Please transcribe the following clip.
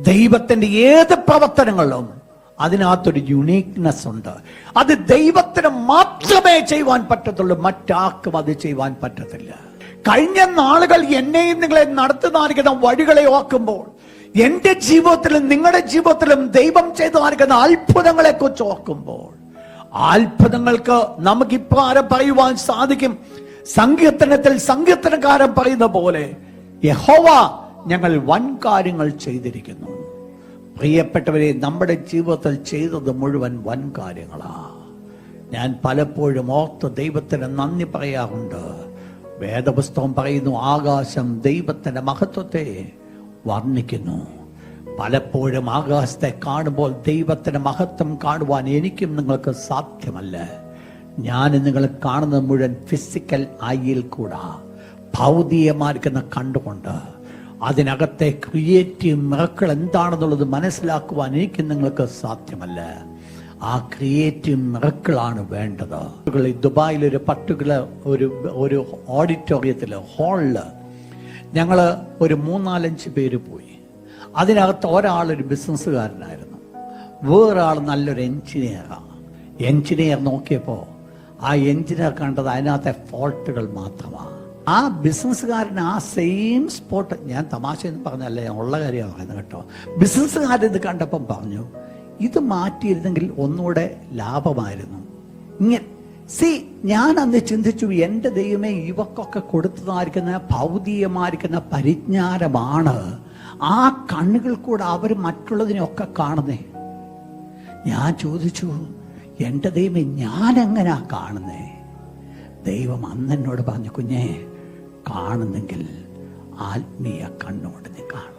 ദൈവത്തിന്റെ ഏത് പ്രവർത്തനങ്ങളിലും അതിനകത്തൊരു യുണീക്നെസ് ഉണ്ട്. അത് ദൈവത്തിന് മാത്രമേ ചെയ്യുവാൻ പറ്റത്തുള്ളൂ, മറ്റാർക്കും അത് ചെയ്യുവാൻ പറ്റത്തില്ല. കഴിഞ്ഞ നാളുകൾ എന്നെയും നിങ്ങളെ നടത്തുന്ന വഴികളെ ഓർക്കുമ്പോൾ, എന്റെ ജീവിതത്തിലും നിങ്ങളുടെ ജീവിതത്തിലും ദൈവം ചെയ്ത അത്ഭുതങ്ങളെ കുറിച്ച് ഓർക്കുമ്പോൾ, അത്ഭുതങ്ങൾക്ക് നമുക്കിപ്രകാരം പറയുവാൻ സാധിക്കും. സങ്കീർത്തനത്തിൽ സങ്കീർത്തനക്കാരൻ പറയുന്ന പോലെ, യഹോവ ഞങ്ങൾ വൻ കാര്യങ്ങൾ ചെയ്തിരിക്കുന്നു. പ്രിയപ്പെട്ടവരെ, നമ്മുടെ ജീവിതത്തിൽ ചെയ്തത് മുഴുവൻ വൻ കാര്യങ്ങളാ. ഞാൻ പലപ്പോഴും ഓർത്ത് ദൈവത്തിന് നന്ദി പറയാറുണ്ട്. വേദപുസ്തകം പറയുന്നു, ആകാശം ദൈവത്തിന്റെ മഹത്വത്തെ വർണ്ണിക്കുന്നു. പലപ്പോഴും ആകാശത്തെ കാണുമ്പോൾ ദൈവത്തിന്റെ മഹത്വം കാണുവാൻ എനിക്കും നിങ്ങൾക്ക് സാധ്യമല്ല. ഞാൻ നിങ്ങൾ കാണുന്നത് മുഴുവൻ ഫിസിക്കൽ ഐയിൽ കൂടാ, ഭൗതികമായിരിക്കുന്ന കണ്ടുകൊണ്ട് അതിനകത്തെ ക്രിയേറ്റീവ് മിറക്കിൾ എന്താണെന്നുള്ളത് മനസ്സിലാക്കുവാൻ എനിക്ക് നിങ്ങൾക്ക് സാധ്യമല്ല. ആ ക്രിയേറ്റീവ് മിറക്കിളാണ് വേണ്ടത്. ദുബായിൽ ഒരു പർട്ടിക്കുലർ ഒരു ഓഡിറ്റോറിയത്തില് ഹാളില് ഞങ്ങള് ഒരു 3-4 പേര് പോയി. അതിനകത്ത് ഒരാളൊരു ബിസിനസ്സുകാരനായിരുന്നു, വേറൊരാൾ നല്ലൊരു എഞ്ചിനീയറാണ്. എഞ്ചിനീയർ നോക്കിയപ്പോൾ ആ എഞ്ചിനീയർ കണ്ടത് അതിനകത്തെ ഫോൾട്ടുകൾ മാത്രമാണ്. ആ ബിസിനസ്സുകാരൻ ആ സെയിം സ്പോട്ട്, ഞാൻ തമാശ എന്ന് പറഞ്ഞല്ലേ, ഞാൻ ഉള്ള കാര്യമാണ് പറയുന്നത് കേട്ടോ. ബിസിനസ്സുകാരൻ ഇത് കണ്ടപ്പം പറഞ്ഞു, ഇത് മാറ്റിയിരുന്നെങ്കിൽ ഒന്നുകൂടെ ലാഭമായിരുന്നു. ഞാൻ അന്ന് ചിന്തിച്ചു, എൻ്റെ ദൈവമേ, ഇവക്കൊക്കെ കൊടുത്തതായിരിക്കുന്ന ഭൗതികമായിരിക്കുന്ന പരിജ്ഞാനമാണ് ആ കണ്ണുകൾ കൂടെ അവർ മറ്റുള്ളതിനെയൊക്കെ കാണുന്നേ. ഞാൻ ചോദിച്ചു, എൻ്റെ ദൈവമേ, ഞാൻ എങ്ങനെയാ കാണുന്നേ? ദൈവം അന്ന് എന്നോട് പറഞ്ഞു, കുഞ്ഞേ, കാണുന്നെങ്കിൽ ആത്മീയ കണ്ണുകൊണ്ട് നീ കാണും.